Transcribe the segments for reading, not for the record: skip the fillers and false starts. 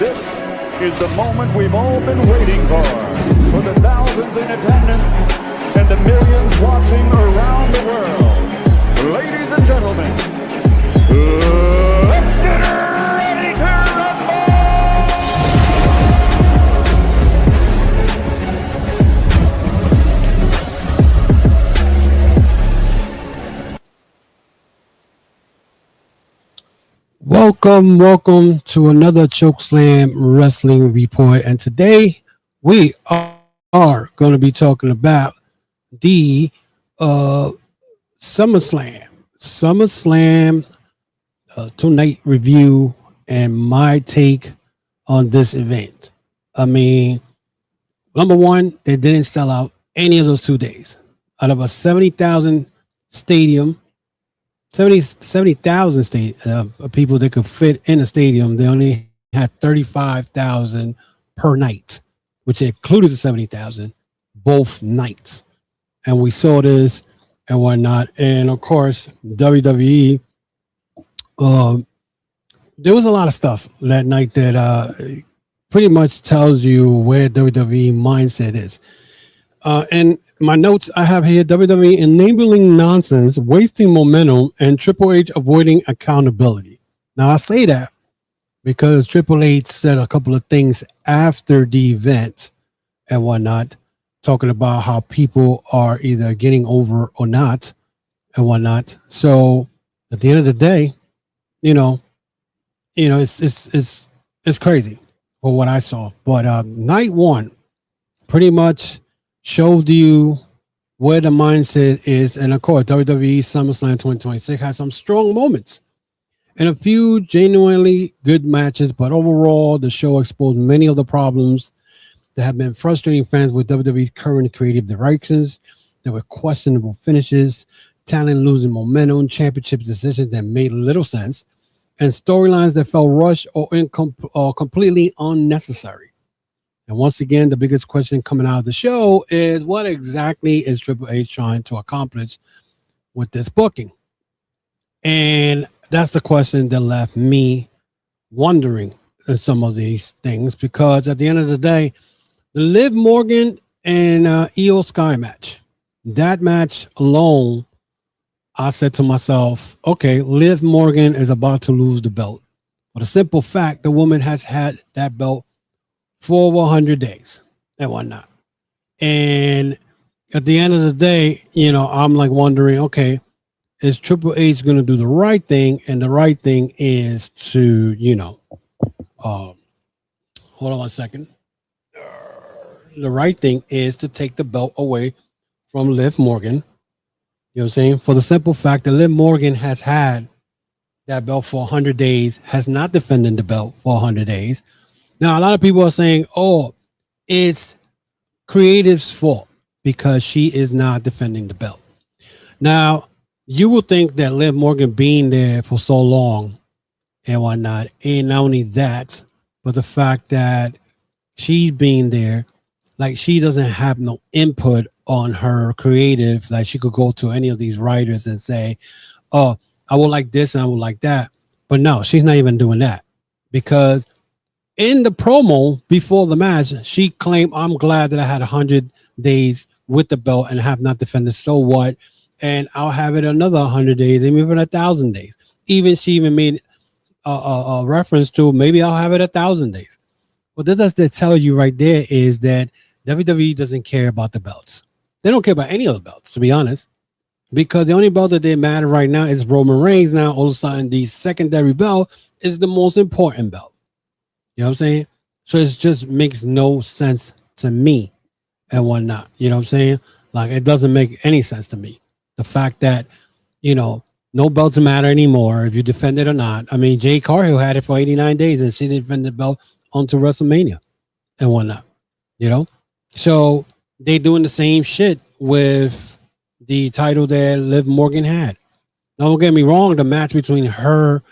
This is the moment we've all been waiting for the thousands in attendance and the millions watching around the world. Ladies and gentlemen, let's get ready to rumble! Welcome to another Chokeslam Wrestling Report, and today we are going to be talking about the SummerSlam tonight review and my take on this event. I mean, number one, they didn't sell out any of those 2 days. Out of a 70,000 stadium, 70,000 people that could fit in a stadium, they only had 35,000 per night, which included the 70,000 both nights. And we saw this and whatnot. And of course, WWE, there was a lot of stuff that night that pretty much tells you where WWE mindset is. And my notes I have here: WWE enabling nonsense, wasting momentum, and Triple H avoiding accountability. Now I say that because Triple H said a couple of things after the event and whatnot, talking about how people are either getting over or not and whatnot. So at the end of the day, it's crazy for what I saw. But night one pretty much showed you where the mindset is. And of course, WWE SummerSlam 2026 has some strong moments and a few genuinely good matches. But overall, the show exposed many of the problems that have been frustrating fans with WWE's current creative directions. There were questionable finishes, talent losing momentum, championship decisions that made little sense, and storylines that felt rushed or completely unnecessary. And once again, the biggest question coming out of the show is, what exactly is Triple H trying to accomplish with this booking? And that's the question that left me wondering some of these things, because at the end of the day, the Liv Morgan and Iyo Sky match, that match alone, I said to myself, okay, Liv Morgan is about to lose the belt. But a simple fact, the woman has had that belt for over 100 days and whatnot. And at the end of the day, I'm like wondering, okay, is Triple H going to do the right thing? And the right thing is to, hold on one second. The right thing is to take the belt away from Liv Morgan. You know what I'm saying? For the simple fact that Liv Morgan has had that belt for 100 days, has not defended the belt for 100 days. Now, a lot of people are saying, oh, it's creative's fault because she is not defending the belt. Now, you will think that Liv Morgan being there for so long and whatnot, and not only that, but the fact that she's being there, like she doesn't have no input on her creative. Like she could go to any of these writers and say, oh, I would like this and I would like that. But no, she's not even doing that, because in the promo before the match, she claimed, I'm glad that I had 100 days with the belt and have not defended. So what? And I'll have it another 100 days, and even 1,000 days. Even she even made a reference to maybe I'll have it 1,000 days. What that does tell you right there is that WWE doesn't care about the belts. They don't care about any of the belts, to be honest, because the only belt that they matter right now is Roman Reigns. Now, all of a sudden, the secondary belt is the most important belt. You know what I'm saying? So it just makes no sense to me and whatnot. You know what I'm saying? Like, it doesn't make any sense to me. The fact that, no belts matter anymore if you defend it or not. I mean, Jade Cargill had it for 89 days and she defended the belt onto WrestleMania and whatnot. So they doing the same shit with the title that Liv Morgan had. Now, don't get me wrong, the match between her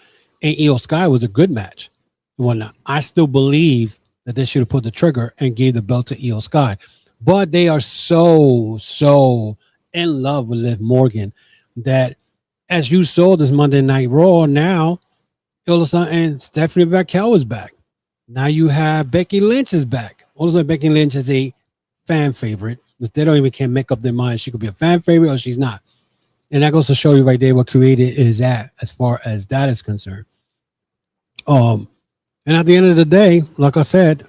and Iyo Sky was a good match. Whatnot. I still believe that they should have put the trigger and gave the belt to Iyo Sky, but they are so in love with Liv Morgan that, as you saw this Monday Night Raw, now all of a sudden Stephanie Vaquel is back. Now you have Becky Lynch is back. Also, Becky Lynch is a fan favorite. They don't even can't make up their mind. She could be a fan favorite or she's not. And that goes to show you right there what created is at as far as that is concerned. And at the end of the day, like I said,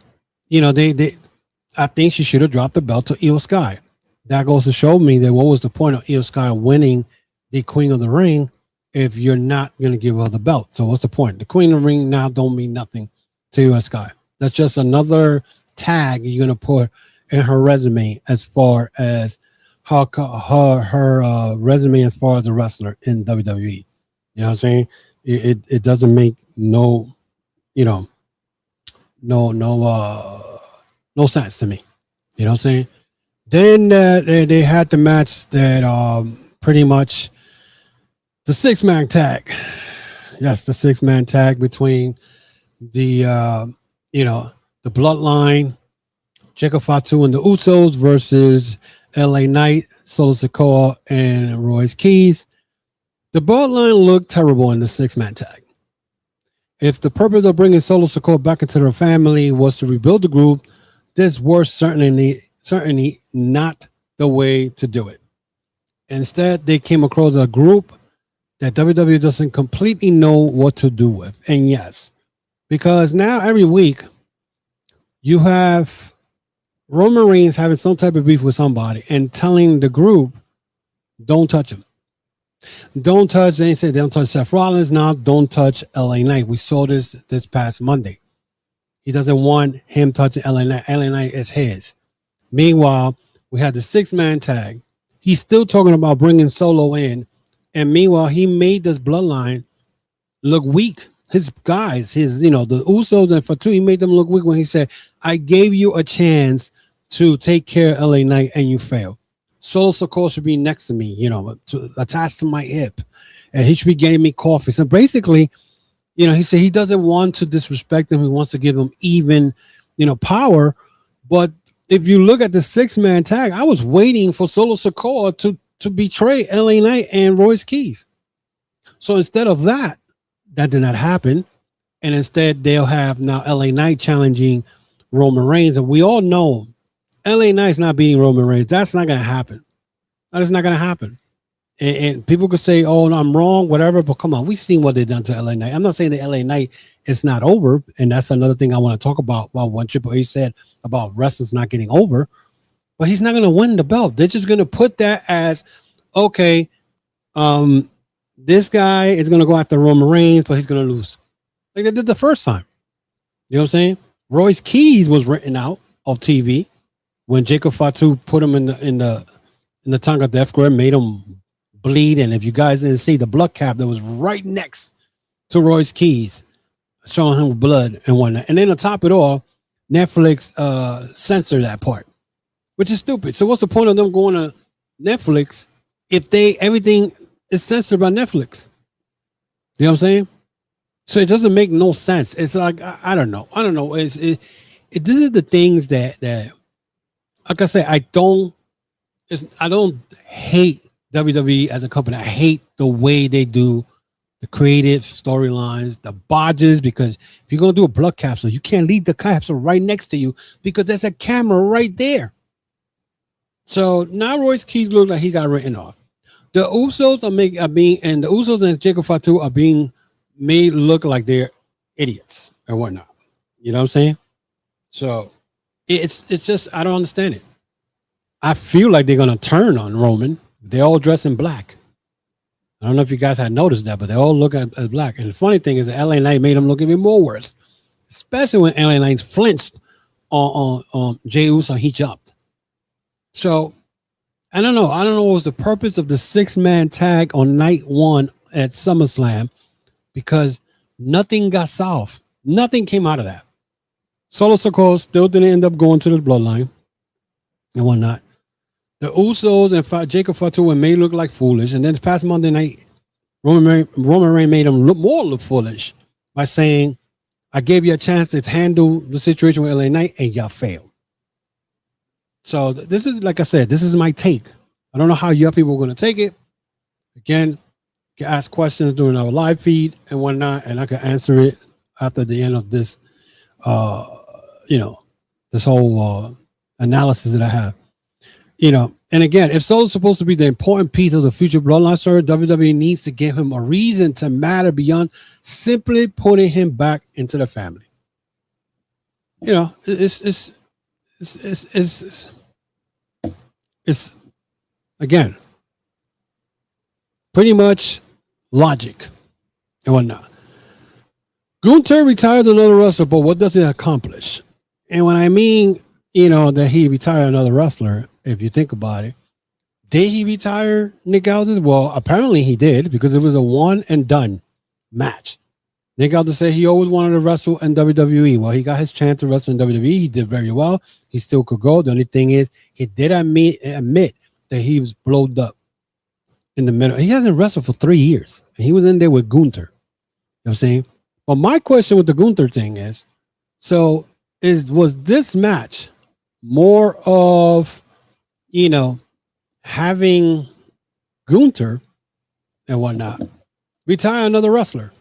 I think she should have dropped the belt to Iyo Sky. That goes to show me that what was the point of Iyo Sky winning the Queen of the Ring if you're not going to give her the belt? So what's the point? The Queen of the Ring now don't mean nothing to Iyo Sky. That's just another tag you're going to put in her resume as far as her resume as far as a wrestler in WWE. You know what I'm saying? It doesn't make no sense to me. You know what I'm saying? Then they had the match that pretty much the 6-man tag. Yes, the 6-man tag between the the Bloodline, Jacob Fatu and the Usos versus LA Knight, Solo Sikoa, and Royce Keys. The Bloodline looked terrible in the 6-man tag. If the purpose of bringing Solo Sikoa back into their family was to rebuild the group, this was certainly not the way to do it. Instead, they came across a group that WWE doesn't completely know what to do with. And yes, because now every week you have Roman Reigns having some type of beef with somebody and telling the group, don't touch him. Don't touch, they say don't touch Seth Rollins now, don't touch LA Knight. We saw this past Monday. He doesn't want him touching LA Knight. LA Knight is his. Meanwhile, we had the 6-man tag. He's still talking about bringing Solo in. And meanwhile, he made this Bloodline look weak. His guys, the Usos and Fatu, he made them look weak when he said, I gave you a chance to take care of LA Knight and you failed. Solo Sikoa should be next to me, attached to my hip. And he should be getting me coffee. So basically, he said he doesn't want to disrespect him. He wants to give him even, power. But if you look at the 6-man tag, I was waiting for Solo Sikoa to betray LA Knight and Royce Keys. So instead of that did not happen. And instead, they'll have now LA Knight challenging Roman Reigns. And we all know LA Knight's not beating Roman Reigns. That's not going to happen. That is not going to happen. And people could say, oh, no, I'm wrong, whatever. But come on, we've seen what they've done to LA Knight. I'm not saying that LA Knight is not over. And that's another thing I want to talk about what Triple H said about wrestlers not getting over. But he's not going to win the belt. They're just going to put that as, okay, this guy is going to go after Roman Reigns, but he's going to lose. Like they did the first time. You know what I'm saying? Royce Keys was written out of TV when Jacob Fatu put him in the tongue of death square, made him bleed. And if you guys didn't see the blood cap that was right next to Royce Keys, showing him blood and whatnot. And then to top it all, Netflix censored that part, which is stupid. So what's the point of them going to Netflix if everything is censored by Netflix? You know what I'm saying? So it doesn't make no sense. It's like I don't know. This is the things that like I said, I don't hate WWE as a company. I hate the way they do the creative storylines, the bodges, because if you're going to do a blood capsule, you can't leave the capsule right next to you because there's a camera right there. So now Royce Keys looks like he got written off. The Usos and the Usos and Jacob Fatu are being made look like they're idiots and whatnot. You know what I'm saying? So it's just, I don't understand it. I feel like they're going to turn on Roman. They all dress in black. I don't know if you guys had noticed that, but they all look as black. And the funny thing is that LA Knight made them look even more worse, especially when LA Knight flinched on Jey Uso. He jumped. So I don't know. I don't know what was the purpose of the 6-man tag on night 1 at SummerSlam, because nothing got solved. Nothing came out of that. Solo Sikoa still didn't end up going to the Bloodline and whatnot. The Usos and Jacob Fatu made look like foolish. And then this past Monday night, Roman Reigns made him look foolish by saying, I gave you a chance to handle the situation with LA Knight and y'all failed. So this is, like I said, this is my take. I don't know how your people are going to take it. Again, you can ask questions during our live feed and whatnot, and I can answer it after the end of this this whole analysis that I have. And again, if Solo's supposed to be the important piece of the future Bloodline story, WWE needs to give him a reason to matter beyond simply putting him back into the family. It's again pretty much logic and whatnot. Gunther retired another wrestler, but what does it accomplish? And when I mean, that he retired another wrestler, if you think about it, did he retire Nick Aldis? Well, apparently he did, because it was a one and done match. Nick Aldis said he always wanted to wrestle in WWE. Well, he got his chance to wrestle in WWE. He did very well. He still could go. The only thing is, he did admit that he was blowed up in the middle. He hasn't wrestled for 3 years. And he was in there with Gunther. You know what I'm saying? But my question with the Gunther thing is, was this match more of, having Gunther and whatnot retire another wrestler?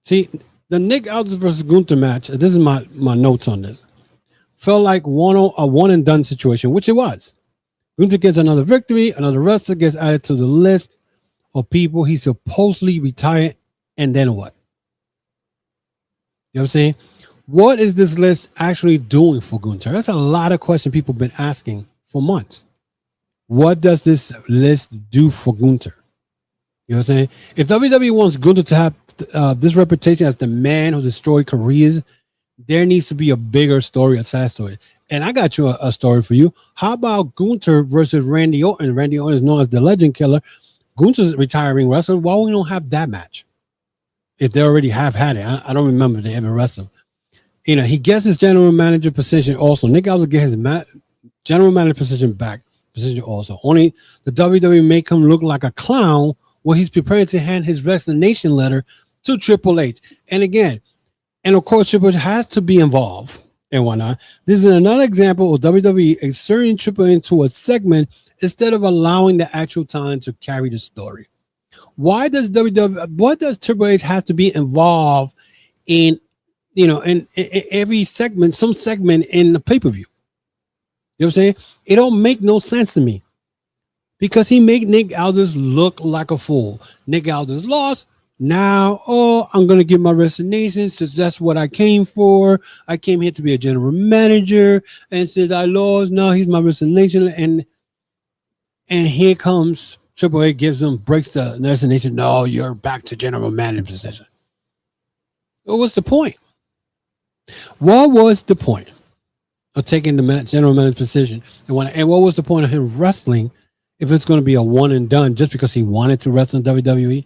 See, the Nick Aldis versus Gunther match, this is my notes on this, felt like a one and done situation, which it was. Gunther gets another victory, another wrestler gets added to the list of people he supposedly retired, and then what? You know what I'm saying? What is this list actually doing for Gunther? That's a lot of questions people have been asking for months. What does this list do for Gunther? You know what I'm saying? If WWE wants Gunther to have this reputation as the man who destroyed careers, there needs to be a bigger story attached to it. And I got you a story for you. How about Gunther versus Randy Orton? Randy Orton is known as the Legend Killer. Gunther's retiring wrestler. Why we don't have that match? If they already have had it. I don't remember they ever wrestled. He gets his general manager position also. Nick Aldis get his general manager position also. Only the WWE make him look like a clown while he's preparing to hand his resignation letter to Triple H. And again, of course, Triple H has to be involved and whatnot. This is another example of WWE inserting Triple H into a segment instead of allowing the actual time to carry the story. What does Triple H have to be involved in, in every segment, some segment in the pay-per-view? You know what I'm saying? It don't make no sense to me, because he make Nick Aldis look like a fool. Nick Aldis lost. Now, I'm going to give my resignation since that's what I came for. I came here to be a general manager, and since I lost, now he's my resignation. And here comes Triple H, breaks the resignation. No, you're back to general manager position. What's the point? What was the point of taking the general manager position? And what was the point of him wrestling if it's going to be a one and done just because he wanted to wrestle in WWE?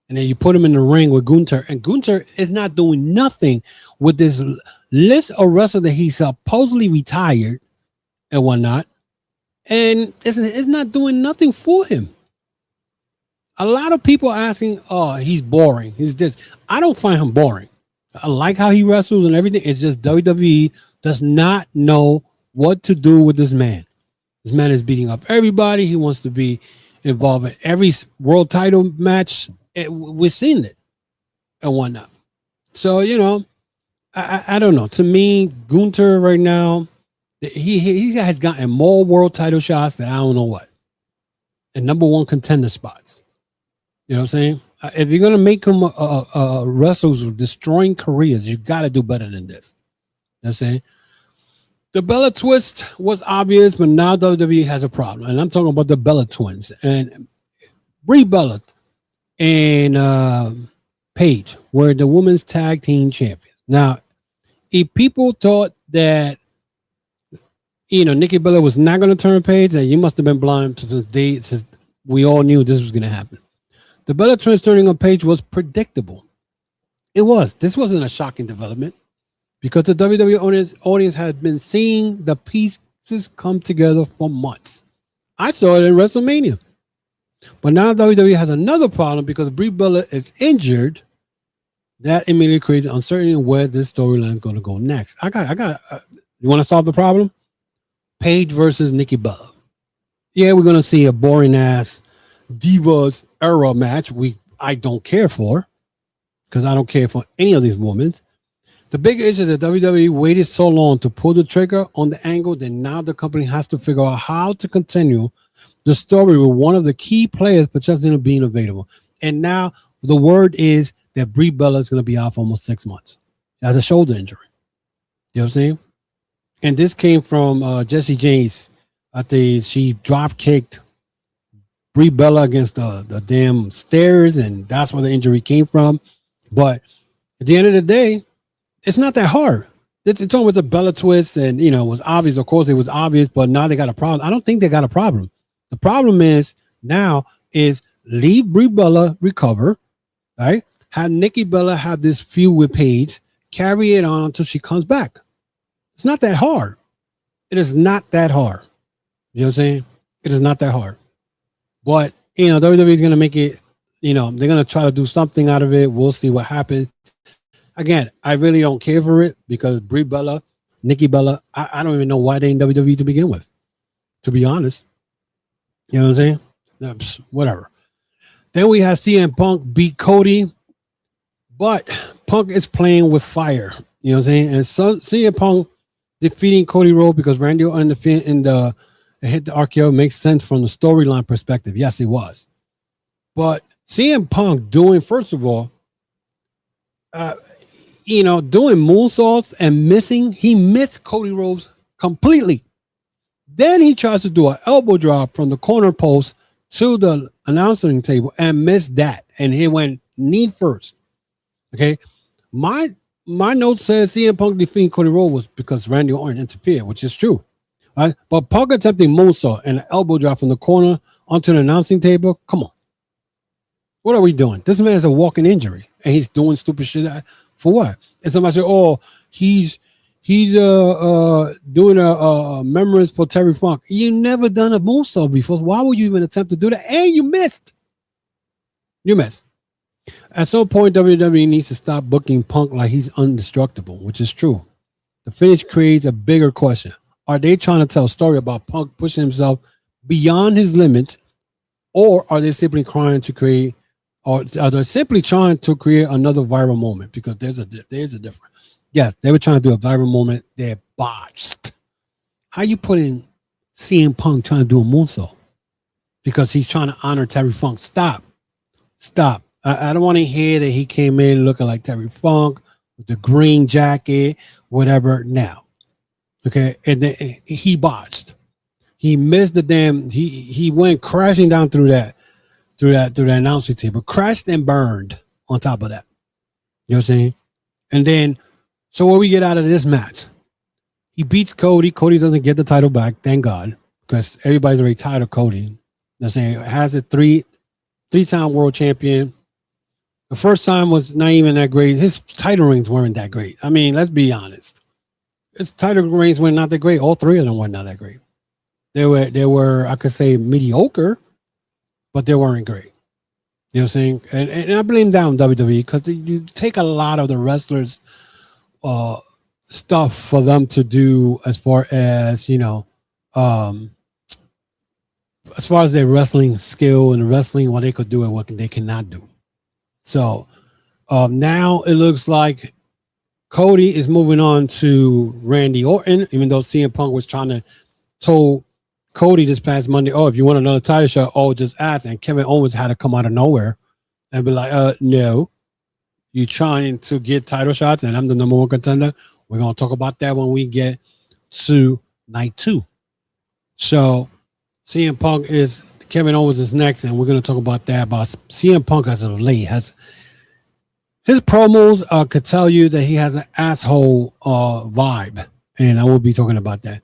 And then you put him in the ring with Gunther, and Gunther is not doing nothing with this list of wrestlers that he supposedly retired and whatnot. And it's not doing nothing for him. A lot of people asking, he's boring. He's this. I don't find him boring. I like how he wrestles and everything. It's just WWE does not know what to do with this man. This man is beating up everybody. He wants to be involved in every world title match. We're seeing it and whatnot. So, I don't know. To me, Gunther right now, he has gotten more world title shots than I don't know what. And number one contender spots. You know what I'm saying? If you're going to make him a wrestler who's destroying careers, you got to do better than this. You know what I'm saying? The Bella twist was obvious, but now WWE has a problem. And I'm talking about the Bella twins. And Brie Bella and Paige were the women's tag team champions. Now, if people thought that, Nikki Bella was not going to turn Paige, then you must have been blind since we all knew this was going to happen. The Bella twins turning on Paige was predictable. It was. This wasn't a shocking development because the WWE audience had been seeing the pieces come together for months. I saw it in WrestleMania. But now WWE has another problem because Brie Bella is injured. That immediately creates uncertainty where this storyline is going to go next. You want to solve the problem? Paige versus Nikki Bella. Yeah, we're going to see a boring ass Divas era match I don't care for, because I don't care for any of these women. The big issue is that WWE waited so long to pull the trigger on the angle that now the company has to figure out how to continue the story with one of the key players potentially being available. And now the word is that Brie Bella is going to be out for almost 6 months. That's a shoulder injury. You know what I'm saying? And this came from Jesse James. I think she drop kicked Brie Bella against the damn stairs, and that's where the injury came from. But at the end of the day, it's not that hard. It's almost a Bella twist, and it was obvious. Of course, it was obvious, but now they got a problem. I don't think they got a problem. The problem is now is leave Brie Bella recover, right? Have Nikki Bella have this feud with Paige, carry it on until she comes back. It's not that hard. It is not that hard. You know what I'm saying? It is not that hard. But WWE is gonna make it. They're gonna try to do something out of it. We'll see what happens. Again, I really don't care for it because Brie Bella, Nikki Bella, I don't even know why they in WWE to begin with. To be honest, you know what I'm saying? Whatever. Then we have CM Punk beat Cody, but Punk is playing with fire. You know what I'm saying? And so CM Punk defeating Cody Rhodes because Randy Orton hit the RKO makes sense from the storyline perspective. Yes, it was. But CM Punk doing, first of all, doing moonsaults and he missed Cody Rhodes completely. Then he tries to do an elbow drop from the corner post to the announcing table and missed that. And he went knee first. Okay. My note says CM Punk defeating Cody Rhodes was because Randy Orton interfered, which is true. Right? But Punk attempting moonsault and an elbow drop from the corner onto the announcing table. Come on. What are we doing? This man has a walking injury and he's doing stupid shit for what? And somebody said, "Oh, he's doing a memories for Terry Funk." You never done a moonsault before. Why would you even attempt to do that? And you missed. You missed. At some point, WWE needs to stop booking Punk like he's indestructible, which is true. The finish creates a bigger question. Are they trying to tell a story about Punk pushing himself beyond his limits, or are they simply trying to create another viral moment? Because there's a difference. Yes, they were trying to do a viral moment. They're botched. How you put in CM Punk trying to do a moonsault? Because he's trying to honor Terry Funk. Stop. I don't want to hear that he came in looking like Terry Funk with the green jacket, whatever. Now, okay, and then he botched. He missed the damn. He went crashing down through that announcing table, crashed and burned on top of that. You know what I'm saying? And then, so what we get out of this match? He beats Cody. Cody doesn't get the title back, thank God, because everybody's already tired of Cody. You know what I'm saying? Has a three-time world champion. The first time was not even that great. His title reigns weren't that great. I mean, let's be honest. His title reigns were not that great. All three of them were not that great. They were, I could say, mediocre, but they weren't great. You know what I'm saying? And I blame down WWE because you take a lot of the wrestlers' stuff for them to do as far as, as far as their wrestling skill and wrestling, what they could do and what they cannot do. So now it looks like Cody is moving on to Randy Orton, even though CM Punk was trying to tell Cody this past Monday, "Oh, if you want another title shot, just ask." And Kevin Owens had to come out of nowhere and be like, "No, you're trying to get title shots, and I'm the number one contender." We're gonna talk about that when we get to night 2. So CM Punk Kevin Owens is next, and we're gonna talk about that. About CM Punk as of late has his promos could tell you that he has an asshole vibe, and I will be talking about that.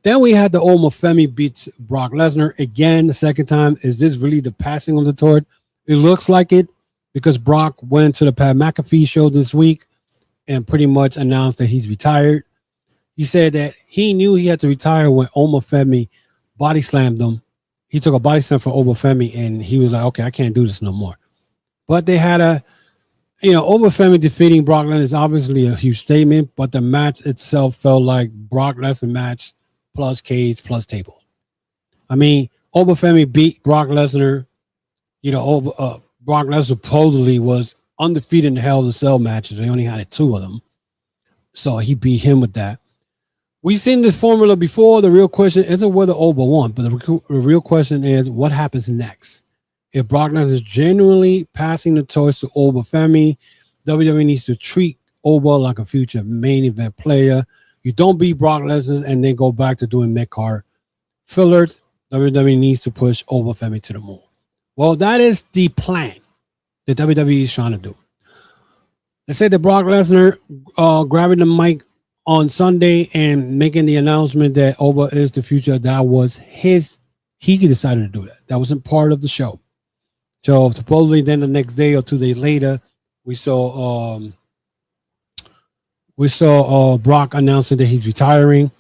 Then we had the Oba Femi beats Brock Lesnar again the second time. Is this really the passing of the torch? It looks like it because Brock went to the Pat McAfee show this week and pretty much announced that he's retired. He said that he knew he had to retire when Oba Femi body slammed him. He took a body slam from Oba Femi and he was like, "Okay, I can't do this no more." But they had Oba Femi defeating Brock Lesnar is obviously a huge statement, but the match itself felt like Brock Lesnar match plus cage plus table. I mean, Oba Femi beat Brock Lesnar. Brock Lesnar supposedly was undefeated in the Hell in a Cell matches. They only had 2 of them. So he beat him with that. We've seen this formula before. The real question isn't whether Oba won, but the real question is what happens next. If Brock Lesnar is genuinely passing the torch to Oba Femi, WWE needs to treat Oba like a future main event player. You don't beat Brock Lesnar and then go back to doing mid-card fillers. WWE needs to push Oba Femi to the moon. Well, that is the plan that WWE is trying to do. They say that Brock Lesnar grabbing the mic on Sunday and making the announcement that Oba is the future, that was he decided to do that. That wasn't part of the show. So supposedly then the next day or 2 days later, we saw Brock announcing that he's retiring.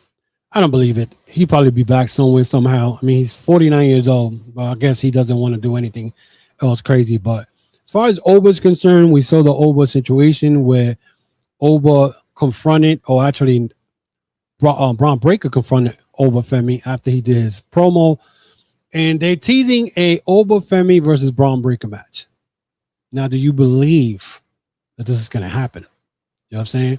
I don't believe it. He'll probably be back somewhere, somehow. I mean, he's 49 years old. But I guess he doesn't want to do anything else crazy. But as far as Oba's concerned, we saw the Oba situation where Oba confronted, or actually Braun Breaker confronted Oba Femi after he did his promo. And they're teasing a Oba Femi versus Braun Breaker match. Now, do you believe that this is going to happen? You know what I'm saying?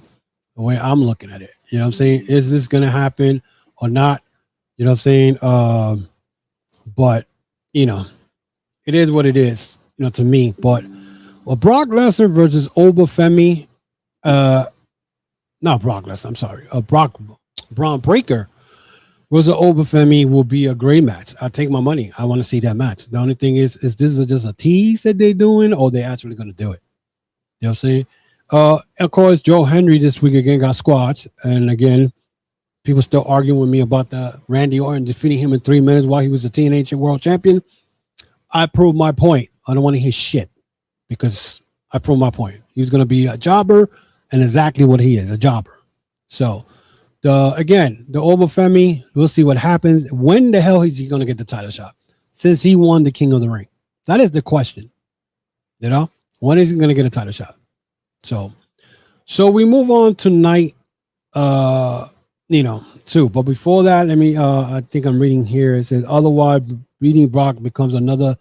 The way I'm looking at it. You know what I'm saying? Is this going to happen or not? You know what I'm saying? But, you know, it is what it is, you know, to me. But Brock Lesnar versus Oba Femi, not Brock Lesnar, I'm sorry. Braun Breaker versus Oba Femi will be a great match. I'll take my money. I want to see that match. The only thing is this is just a tease that they're doing, or they're actually going to do it? You know what I'm saying? Of course, Joe Henry this week again got squashed. And again, people still arguing with me about the Randy Orton defeating him in 3 minutes while he was the TNA World Champion. I proved my point. I don't want to hear shit because I proved my point. He's going to be a jobber, and exactly what he is, a jobber. So, the Oba Femi, we'll see what happens. When the hell is he going to get the title shot? Since he won the King of the Ring. That is the question. You know? When is he going to get a title shot? So we move on to night, 2. But before that, let me, I think I'm reading here. It says, otherwise, beating Brock becomes another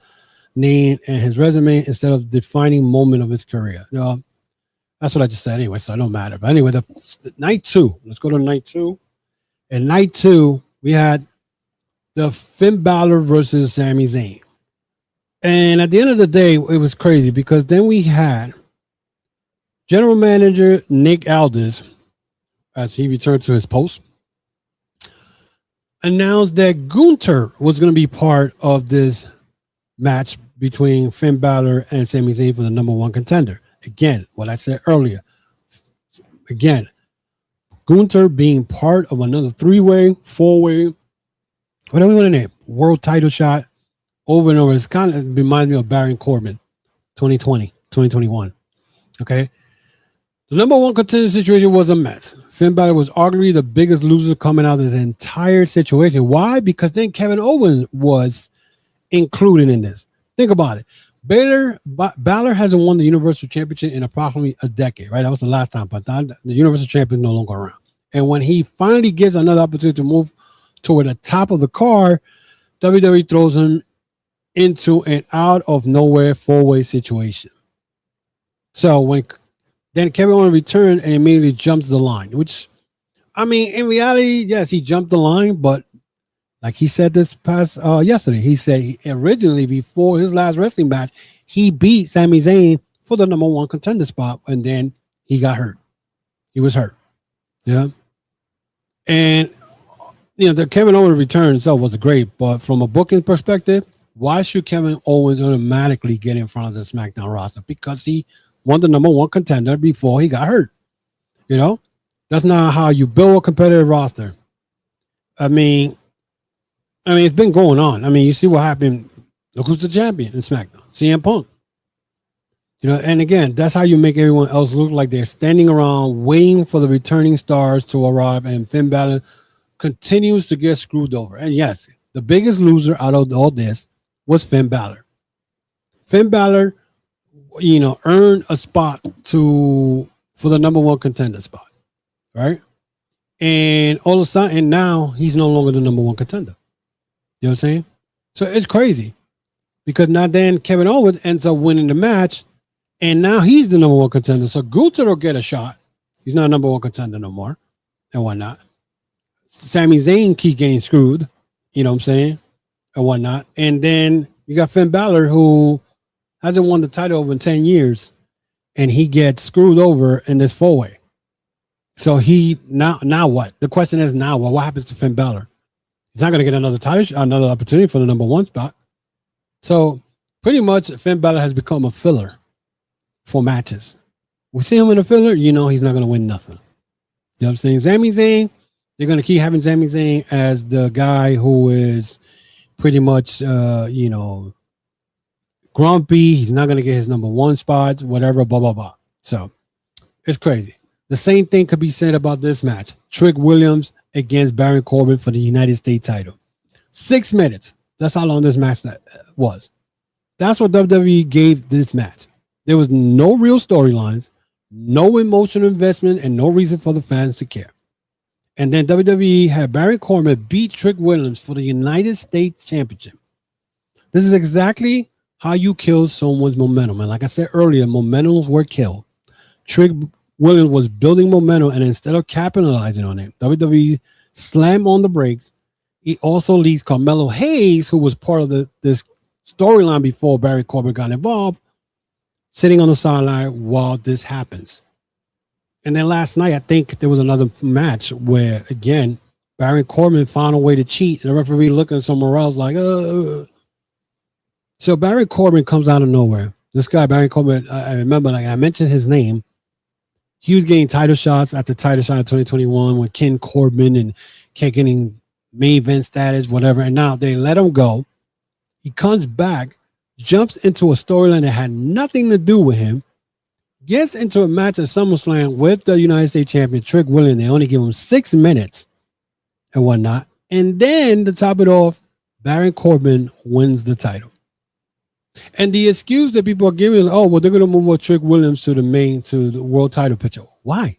name in his resume instead of defining moment of his career. That's what I just said anyway, so it don't matter. But anyway, the night 2. Let's go to night 2. And night 2, we had the Finn Balor versus Sami Zayn. And at the end of the day, it was crazy because then we had General Manager Nick Aldis, as he returned to his post, announced that Gunther was going to be part of this match between Finn Balor and Sami Zayn for the #1 contender. Again, what I said earlier. Again, Gunther being part of another 3-way, 4-way, whatever you want to name, world title shot over and over. It's kind of reminds me of Baron Corbin, 2020, 2021. Okay. The #1 contender situation was a mess. Finn Balor was arguably the biggest loser coming out of this entire situation. Why? Because then Kevin Owens was included in this. Think about it. Balor hasn't won the Universal Championship in approximately a decade, right? That was the last time, but the Universal Champion is no longer around. And when he finally gets another opportunity to move toward the top of the card, WWE throws him into an out of nowhere 4-way situation. So then Kevin Owens returned and immediately jumps the line, which, I mean, in reality, yes, he jumped the line, but like he said this past yesterday, he said originally before his last wrestling match, he beat Sami Zayn for the #1 contender spot, and then he got hurt. He was hurt. Yeah. And, the Kevin Owens return itself was great, but from a booking perspective, why should Kevin Owens automatically get in front of the SmackDown roster? Because he won the #1 contender before he got hurt. That's not how you build a competitive roster. I mean, it's been going on. I mean, you see what happened. Look who's the champion in SmackDown, CM Punk. And again, that's how you make everyone else look like they're standing around waiting for the returning stars to arrive, and Finn Balor continues to get screwed over. And yes, the biggest loser out of all this was Finn Balor. Finn Balor, earned a spot for the #1 contender spot, right? And all of a sudden, now he's no longer the #1 contender. You know what I'm saying? So it's crazy because now then Kevin Owens ends up winning the match, and now he's the #1 contender. So Gunther will get a shot He's not a number one contender no more and whatnot. Sami Zayn keep getting screwed, you know what I'm saying, and whatnot. And then you got Finn Balor, who hasn't won the title over 10 years, and he gets screwed over in this 4-way. So he now what? The question is now what happens to Finn Balor? He's not going to get another opportunity for the number one spot. So pretty much Finn Balor has become a filler for matches. We see him in a filler, you know he's not going to win nothing. You know what I'm saying? Sami Zayn, they're going to keep having Sami Zayn as the guy who is pretty much, grumpy. He's not going to get his number one spots, whatever, blah, blah, blah. So it's crazy. The same thing could be said about this match. Trick Williams against Baron Corbin for the United States title. 6 minutes. That's how long this match was. That's what WWE gave this match. There was no real storylines, no emotional investment, and no reason for the fans to care. And then WWE had Baron Corbin beat Trick Williams for the United States Championship. This is exactly how you kill someone's momentum. And like I said earlier, momentum were killed. Trick Williams was building momentum, and instead of capitalizing on it, WWE slammed on the brakes. He also leaves Carmelo Hayes, who was part of this storyline before Baron Corbin got involved, sitting on the sideline while this happens. And then last night, I think there was another match where, again, Baron Corbin found a way to cheat, and the referee looking somewhere else like, So Baron Corbin comes out of nowhere. This guy, Baron Corbin, I remember, like I mentioned his name. He was getting title shots after title shot in 2021 with Ken Corbin and kept getting main event status, whatever. And now they let him go. He comes back, jumps into a storyline that had nothing to do with him, gets into a match at SummerSlam with the United States champion, Trick Williams. They only give him 6 minutes and whatnot. And then to top it off, Baron Corbin wins the title. And the excuse that people are giving, they're going to move Trick Williams to the world title picture. Why?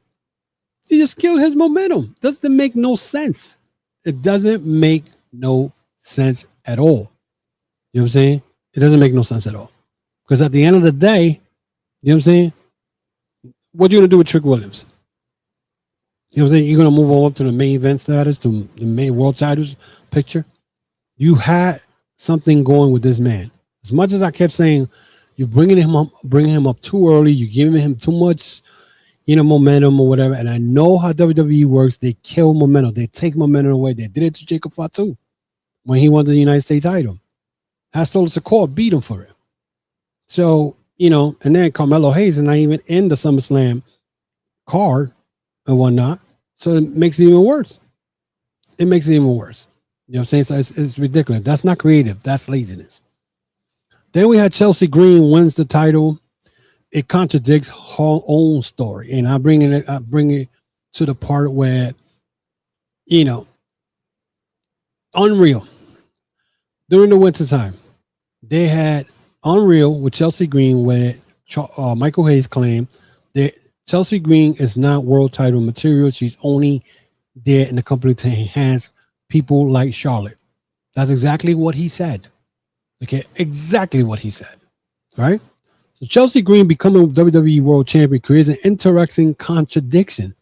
He just killed his momentum. Doesn't make no sense. It doesn't make no sense at all. You know what I'm saying? It doesn't make no sense at all. Because at the end of the day, you know what I'm saying? What are you going to do with Trick Williams? You know what I'm saying? You're going to move on up to the main event status, to the main world titles picture. You had something going with this man. As much as I kept saying, you're bringing him up too early, you're giving him too much, momentum or whatever. And I know how WWE works. They kill momentum. They take momentum away. They did it to Jacob Fatu when he won the United States title. Sikoa beat him for it. So, and then Carmelo Hayes is not even in the SummerSlam card and whatnot. So it makes it even worse. You know what I'm saying? So it's ridiculous. That's not creative. That's laziness. Then we had Chelsea Green wins the title. It contradicts her own story. And I bring it to the part where, Unreal. During the winter time, they had Unreal with Chelsea Green where Michael Hayes claimed that Chelsea Green is not world title material. She's only there in the company to enhance people like Charlotte. That's exactly what he said. Okay, exactly what he said. Right? So Chelsea Green becoming WWE World Champion creates an interesting contradiction.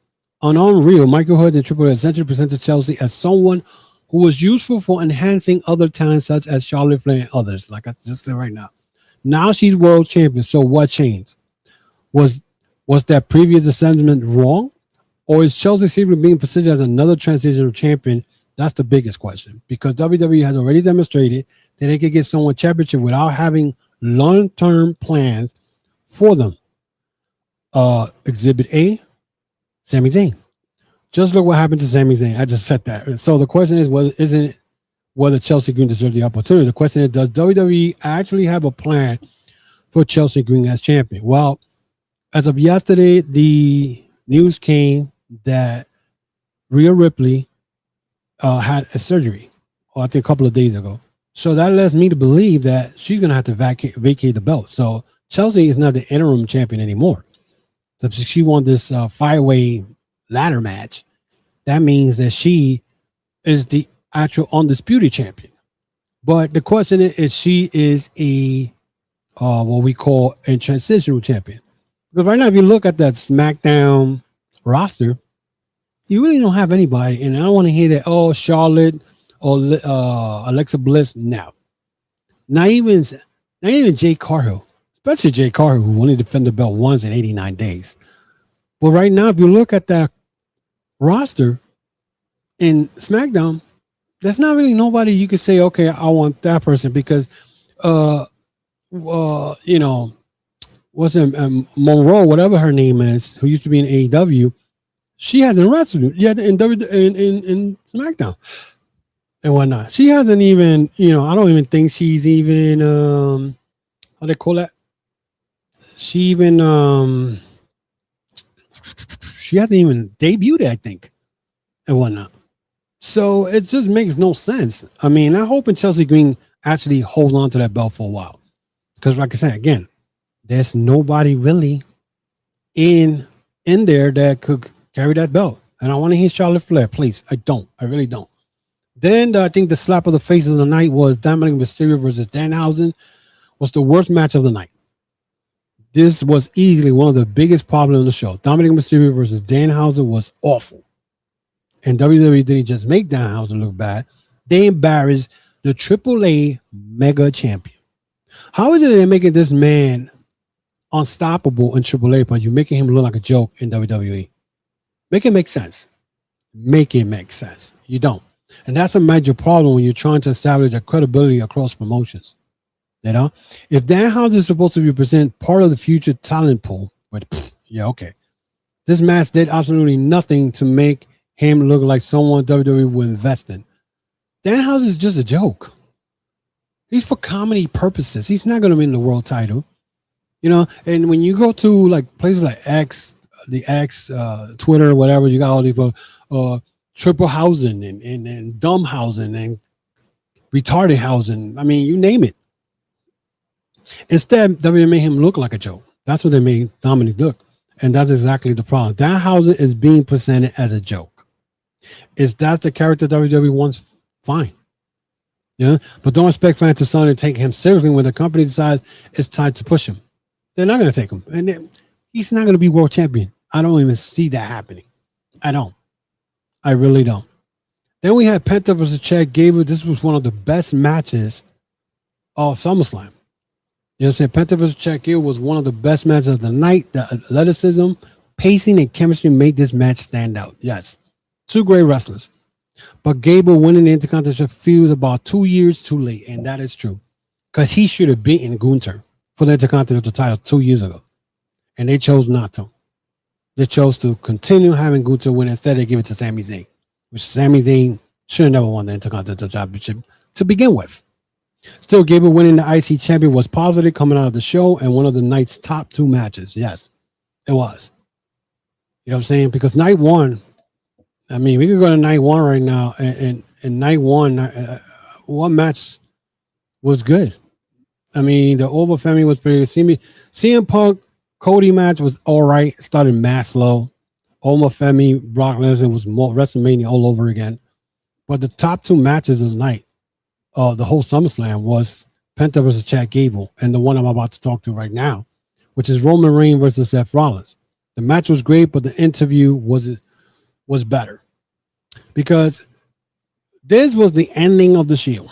On Unreal, Michael Hood and Triple H essentially presented Chelsea as someone who was useful for enhancing other talents such as Charlotte Flair and others, like I just said right now. Now she's world champion, so what changed? Was that previous assessment wrong? Or is Chelsea simply being positioned as another transitional champion? That's the biggest question, because WWE has already demonstrated that they could get someone championship without having long-term plans for them. Exhibit A, Sami Zayn. Just look what happened to Sami Zayn. I just said that. So the question is, whether Chelsea Green deserves the opportunity. The question is, does WWE actually have a plan for Chelsea Green as champion? Well, as of yesterday, the news came that Rhea Ripley had a surgery, I think a couple of days ago. So that lets me to believe that she's going to have to vacate the belt. So Chelsea is not the interim champion anymore. So she won this 5-way ladder match. That means that she is the actual undisputed champion. But the question is she is a what we call a transitional champion. Because right now, if you look at that SmackDown roster, you really don't have anybody. And I don't want to hear that, oh, Charlotte or Alexa Bliss. No. Not even Jay Cargill, especially Jay Cargill, who only defended the belt once in 89 days. But right now, if you look at that roster in SmackDown, there's not really nobody you could say, okay, I want that person because, you know, what's it, Monroe, whatever her name is, who used to be in AEW, she hasn't wrestled yet in SmackDown and whatnot. She hasn't even, you know, I don't even think she's even, how they call that? She hasn't even debuted, I think, and whatnot. So it just makes no sense. I mean, I hope Chelsea Green actually holds on to that belt for a while. Because like I said, again, there's nobody really in there that could carry that belt. And I want to hear Charlotte Flair, please. I really don't. Then I think the slap of the face of the night was Dominic Mysterio versus Danhausen was the worst match of the night. This was easily one of the biggest problems on the show. Dominic Mysterio versus Danhausen was awful. And WWE didn't just make Danhausen look bad. They embarrassed the AAA Mega Champion. How is it they're making this man unstoppable in AAA, but you're making him look like a joke in WWE? Make it make sense. Make it make sense. You don't. And that's a major problem when you're trying to establish a credibility across promotions. You know? If Danhausen is supposed to represent part of the future talent pool, but yeah, okay. This match did absolutely nothing to make him look like someone WWE would invest in. Danhausen is just a joke. He's for comedy purposes. He's not going to win the world title. You know, and when you go to like places like X, Twitter, whatever, you got all these triple housing and dumb housing and retarded housing. I mean, you name it. Instead, WWE made him look like a joke. That's what they made Dominic look. And that's exactly the problem. Danhausen is being presented as a joke. Is that the character WWE wants? Fine. Yeah. But don't expect fans to suddenly take him seriously when the company decides it's time to push him. They're not going to take him. And he's not going to be world champion. I don't even see that happening. I don't. I really don't. Then we had Penta versus Chad Gable. This was one of the best matches of SummerSlam. You know what I'm saying? Penta versus Chad Gable was one of the best matches of the night. The athleticism, pacing, and chemistry made this match stand out. Yes. Two great wrestlers. But Gable winning the Intercontinental feels about 2 years too late. And that is true. Because he should have beaten Gunther for the Intercontinental title 2 years ago. And they chose not to. They chose to continue having Gunther win. Instead, they give it to Sami Zayn. Which Sami Zayn should have never won the Intercontinental Championship to begin with. Still, Gable winning the IC champion was positive coming out of the show and one of the night's top 2 matches. Yes, it was. You know what I'm saying? Because night one, I mean, we could go to night one right now. And night one match was good. I mean, the Oba Femi was pretty good. CM Punk, Cody match was all right. Started mass slow. Oba Femi, Brock Lesnar was more WrestleMania all over again. But the top 2 matches of the night, the whole SummerSlam, was Penta versus Chad Gable, and the one I'm about to talk to right now, which is Roman Reigns versus Seth Rollins. The match was great, but the interview was better because this was the ending of the Shield.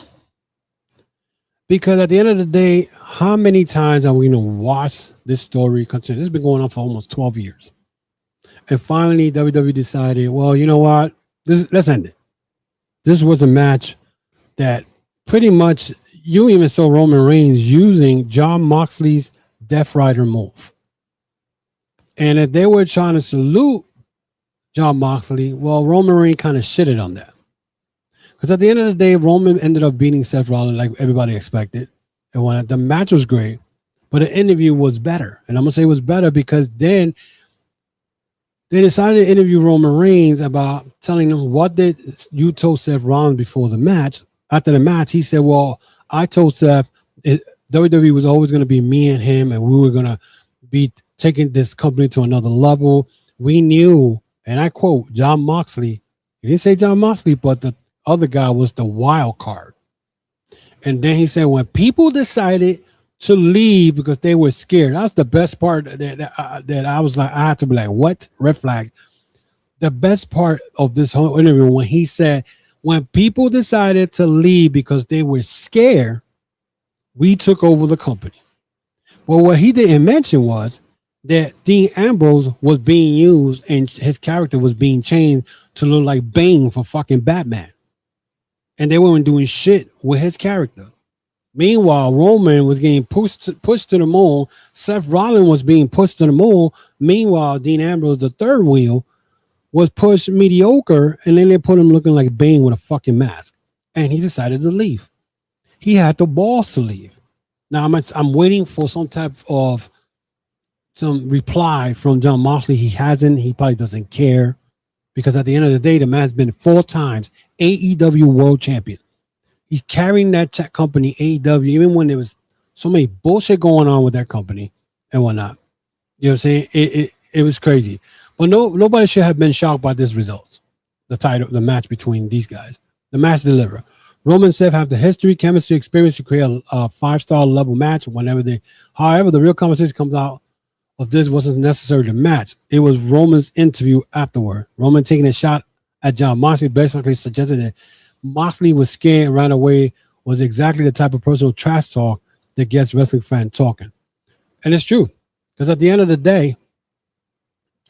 Because at the end of the day, how many times are we going to watch this story continue? This has been going on for almost 12 years. And finally, WWE decided, well, you know what? Let's end it. This was a match that pretty much you even saw Roman Reigns using Jon Moxley's Death Rider move. And if they were trying to salute Jon Moxley, well, Roman Reigns kind of shitted on that. Because at the end of the day, Roman ended up beating Seth Rollins like everybody expected. And when the match was great, but the interview was better. And I'm going to say it was better because then they decided to interview Roman Reigns about telling him what did you told Seth Rollins before the match. After the match, he said, well, I told Seth WWE was always going to be me and him, and we were going to be taking this company to another level. We knew, and I quote, Jon Moxley. He didn't say Jon Moxley, but the other guy was the wild card. And then he said, when people decided to leave because they were scared, that's the best part that I was like, I had to be like, what? Red flag. the best part of this whole interview when he said, when people decided to leave because they were scared, we took over the company. Well, what he didn't mention was that Dean Ambrose was being used and his character was being changed to look like Bane for fucking Batman. And they weren't doing shit with his character. Meanwhile, Roman was getting pushed to the moon. Seth Rollins was being pushed to the moon. Meanwhile, Dean Ambrose, the third wheel, was pushed mediocre, and then they put him looking like Bane with a fucking mask. And he decided to leave. He had the balls to leave. Now I'm waiting for some type of some reply from Jon Moxley. He hasn't. He probably doesn't care, because at the end of the day, the man's been 4 times AEW World Champion. He's carrying that company, AEW, even when there was so many bullshit going on with that company and whatnot. You know what I'm saying? It was crazy. But nobody should have been shocked by this result. The match between these guys. The match delivered. Roman and Seth have the history, chemistry, experience to create a 5-star level match however, the real conversation comes out of this wasn't necessarily the match. It was Roman's interview afterward. Roman taking a shot at Jon Moxley basically suggested that Moxley was scared and ran away, was exactly the type of personal trash talk that gets wrestling fans talking. And it's true, because at the end of the day,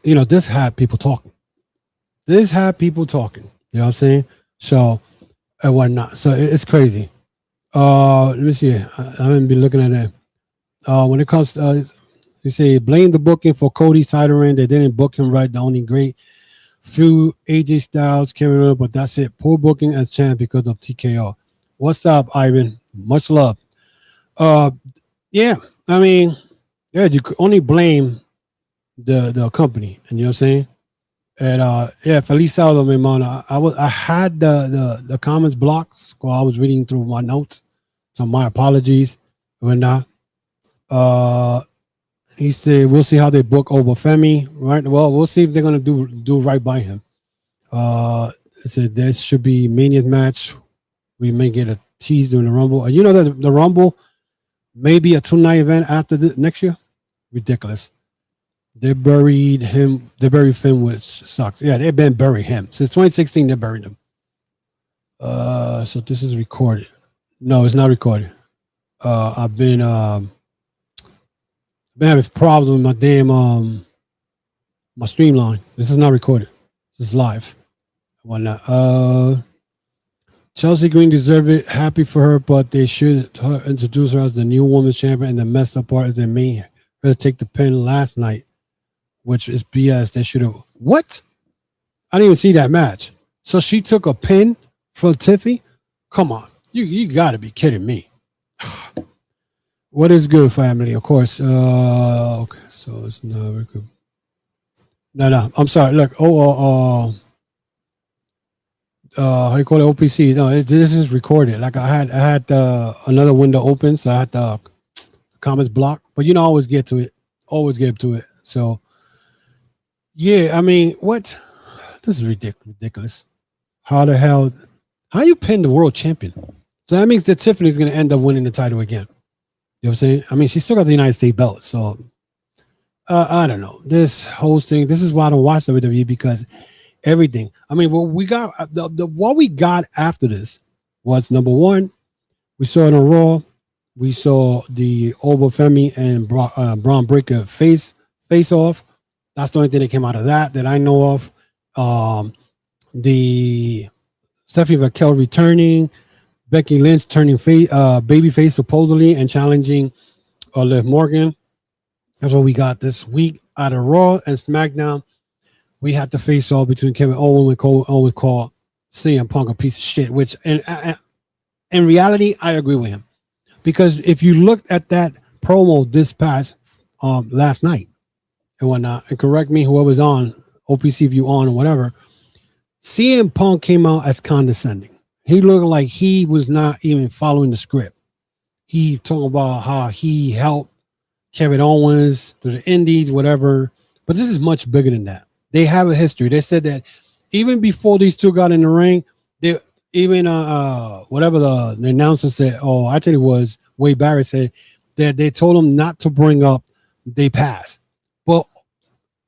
you know, this had people talking. You know what I'm saying? So, and whatnot. So it's crazy. Let me see. I haven't been looking at that. When it comes to, they say, blame the booking for Cody's title reign. They didn't book him right. The only great few AJ Styles, Kevin Owens, but that's it. Poor booking as champ because of TKO. What's up, Ivan? Much love. Yeah, I mean, yeah, you could only blame the company, and you know what I'm saying? And yeah, Feliz Saldo, mi hermano. I had the comments blocked while I was reading through my notes, so my apologies. We're not. He said, we'll see how they book Oba Femi, right? Well, we'll see if they're going to do right by him. It said there should be Mania match. We may get a tease during the Rumble. You know that the Rumble may be a 2-night event after next year? Ridiculous. They buried him. They buried Finn, which sucks. Yeah, they've been burying him. Since 2016, they buried him. So this is recorded. No, it's not recorded. I've been having problems with my damn my streamline. This is not recorded. This is live. Whatnot. Chelsea Green deserved it. Happy for her, but they should introduce her as the new women's champion. And the messed up part is they made her take the pin last night, which is BS. They should have. What? I didn't even see that match. So she took a pin from Tiffy? Come on. You got to be kidding me. What is good, family? Of course. Okay, so it's not very good. No. I'm sorry. Look. How you call it? OPC. No, this is recorded. Like I had another window open, so I had the comments blocked. But you know, I always get to it. Always get to it. So yeah, I mean, what? This is ridiculous. How the hell? How you pin the world champion? So that means that Tiffany's going to end up winning the title again. You know what I'm saying? I mean, she still got the United States belt. So, I don't know. This whole thing, this is why I don't watch WWE, because everything. I mean, what we got, what we got after this was, number one, we saw it on Raw. We saw the Oba Femi and Braun Breaker face off. That's the only thing that came out of that I know of. The Stephanie Raquel returning. Becky Lynch turning babyface supposedly and challenging Liv Morgan. That's what we got this week out of Raw and SmackDown. We had the face off between Kevin Owens and Cole Owens called CM Punk a piece of shit, which in reality, I agree with him. Because if you looked at that promo this past last night and whatnot, and correct me, whoever's on, OPC view on or whatever, CM Punk came out as condescending. He looked like he was not even following the script. He talking about how he helped Kevin Owens to the Indies, whatever. But this is much bigger than that. They have a history. They said that even before these two got in the ring, they even whatever the announcer said, actually it was Wade Barrett said that they told him not to bring up they pass. Well,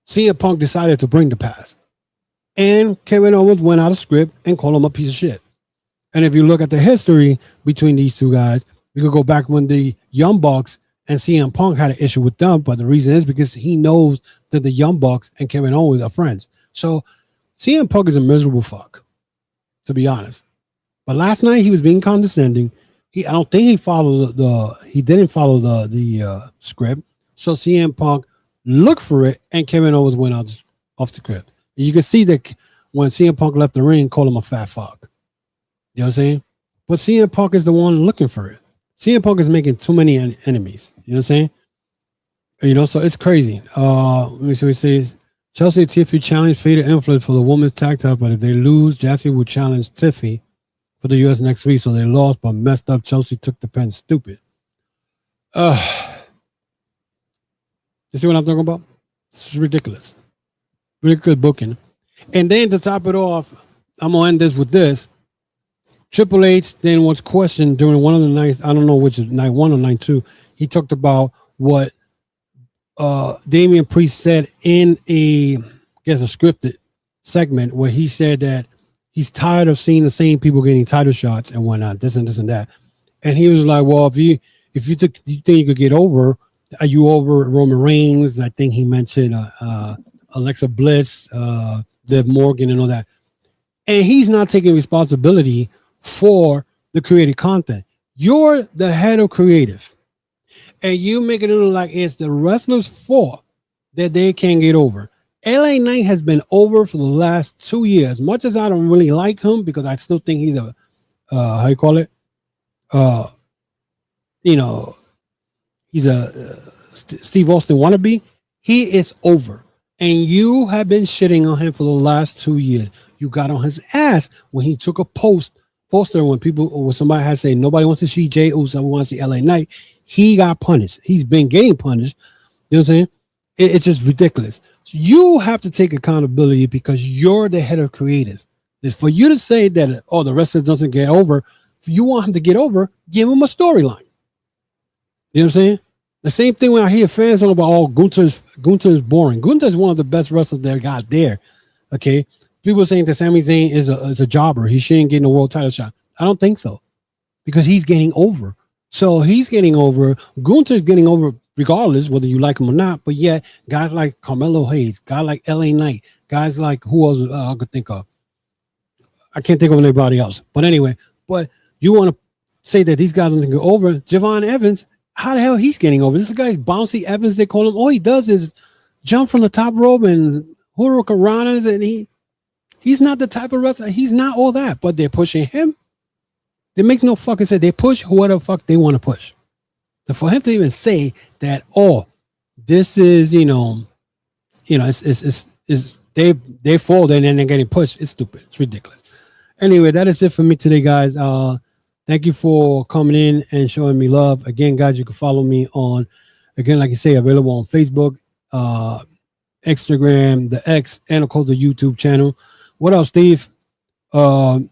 CM Punk decided to bring the pass. And Kevin Owens went out of script and called him a piece of shit. And if you look at the history between these two guys, we could go back when the Young Bucks and CM Punk had an issue with them. But the reason is because he knows that the Young Bucks and Kevin Owens are friends. So CM Punk is a miserable fuck, to be honest. But last night he was being condescending. I don't think he followed he didn't follow the script. So CM Punk looked for it, and Kevin Owens went out off the script. And you can see that when CM Punk left the ring, called him a fat fuck. You know what I'm saying? But CM Punk is the one looking for it. CM Punk is making too many enemies. You know what I'm saying? You know, so it's crazy. Let me see what it says. Chelsea and Tiffy challenge Fatal Influence for the women's tag title, but if they lose, Jassy will challenge Tiffy for the US next week. So they lost, but messed up. Chelsea took the pen. Stupid. You see what I'm talking about? It's ridiculous. Really good booking. And then to top it off, I'm gonna end this with this. Triple H then was questioned during one of the nights, I don't know which is night 1 or night 2. He talked about what Damian Priest said in a scripted segment where he said that he's tired of seeing the same people getting title shots and whatnot, this and that. And he was like, well, if you think you could get over, are you over Roman Reigns? I think he mentioned Alexa Bliss, Liv Morgan, and all that. And he's not taking responsibility for the creative content. You're the head of creative, and you make it look like it's the wrestlers' fault that they can't get over. LA Knight has been over for the last 2 years. Much as I don't really like him because I still think he's a how you call it? You know, he's a Steve Austin wannabe. He is over, and you have been shitting on him for the last 2 years. You got on his ass when he took a poster when somebody had said nobody wants to see Jey Uso, we want to see LA Knight. He got punished. He's been getting punished. You know what I'm saying? It's just ridiculous. You have to take accountability because you're the head of creative. It's for you to say that the wrestler doesn't get over. If you want him to get over, give him a storyline. You know what I'm saying? The same thing when I hear fans talking about Gunther is boring. Gunther is one of the best wrestlers they got there. Okay. People saying that Sami Zayn is a jobber. He shouldn't get a world title shot. I don't think so. Because he's getting over. So he's getting over. Gunther's getting over regardless whether you like him or not. But yet, guys like Carmelo Hayes, guys like LA Knight, guys like who else I could think of. I can't think of anybody else. But anyway, you want to say that these guys don't get over. Javon Evans, how the hell he's getting over? This guy's Bouncy Evans, they call him. All he does is jump from the top rope and hurricanranas, and he's not the type of wrestler. He's not all that, but they're pushing him. They make no fucking sense. They push whoever the fuck they want to push. So for him to even say that, this is, it's they fall and then they're getting pushed. It's stupid. It's ridiculous. Anyway, that is it for me today, guys. Thank you for coming in and showing me love. Again, guys, you can follow me on, again, like I say, available on Facebook, Instagram, the X, and of course the YouTube channel. What else, Steve? Let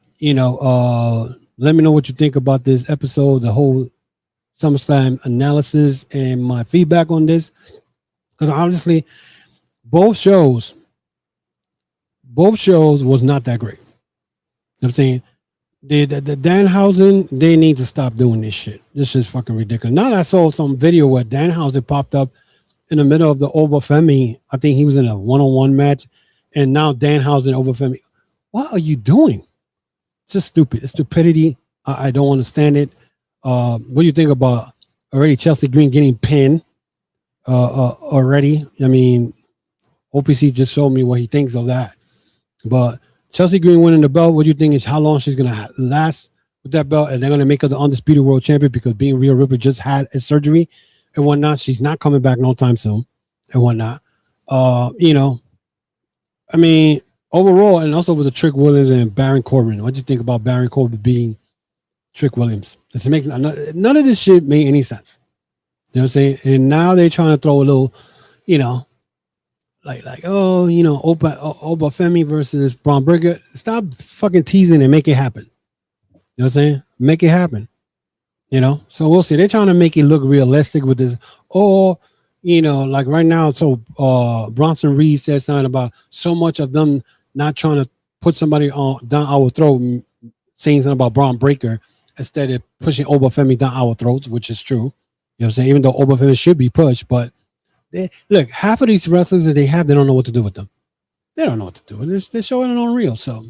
me know what you think about this episode, the whole SummerSlam analysis, and my feedback on this. Because honestly, both shows was not that great. You know what I'm saying? The Danhausen, they need to stop doing this shit. This is fucking ridiculous. Now I saw some video where Danhausen popped up in the middle of the Oba Femi. I think he was in a one-on-one match, and now Danhausen Oba Femi. What are you doing? It's just stupid. It's stupidity. I don't understand it. What do you think about already Chelsea Green getting pinned already? I mean, OPC just showed me what he thinks of that. But Chelsea Green winning the belt, what do you think is how long she's going to last with that belt? And they're going to make her the undisputed world champion because being Rhea Ripley just had a surgery and whatnot. She's not coming back no time soon and whatnot. I mean, overall, and also with the Trick Williams and Baron Corbin. What do you think about Baron Corbin being Trick Williams? None of this shit made any sense. You know what I'm saying? And now they're trying to throw a little, Oba Femi versus Braun Breaker. Stop fucking teasing and make it happen. You know what I'm saying? Make it happen. So we'll see. They're trying to make it look realistic with this. Like right now, so Bronson Reed said something about so much of them not trying to put somebody down our throat, saying something about Braun Breaker instead of pushing Oba Femi down our throats, which is true. You know what I'm saying? Even though Oba Femi should be pushed, but look, half of these wrestlers that they have, they don't know what to do with them. They don't know what to do. They're showing it on real. So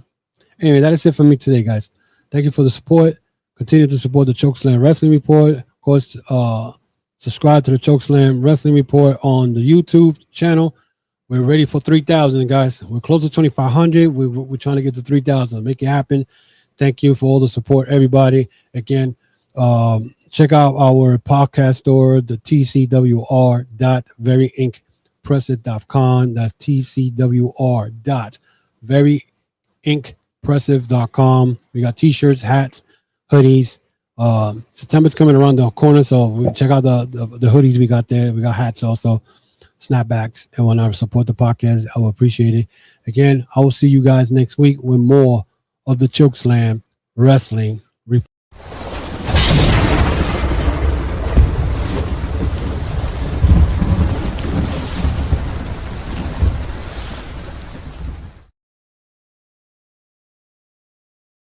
anyway, that is it for me today, guys. Thank you for the support. Continue to support the Chokeslam Wrestling Report. Of course, subscribe to the Chokeslam Wrestling Report on the YouTube channel. We're ready for 3,000, guys. We're close to 2,500. We're trying to get to 3,000. Make it happen. Thank you for all the support, everybody. Again, check out our podcast store, the tcwr.veryinkpressive.com. That's tcwr.veryinkpressive.com. We got t-shirts, hats, hoodies. September's coming around the corner, so check out the hoodies we got there. We got hats also, snapbacks, and whatnot. Support the podcast. I will appreciate it. Again, I will see you guys next week with more of the Chokeslam Wrestling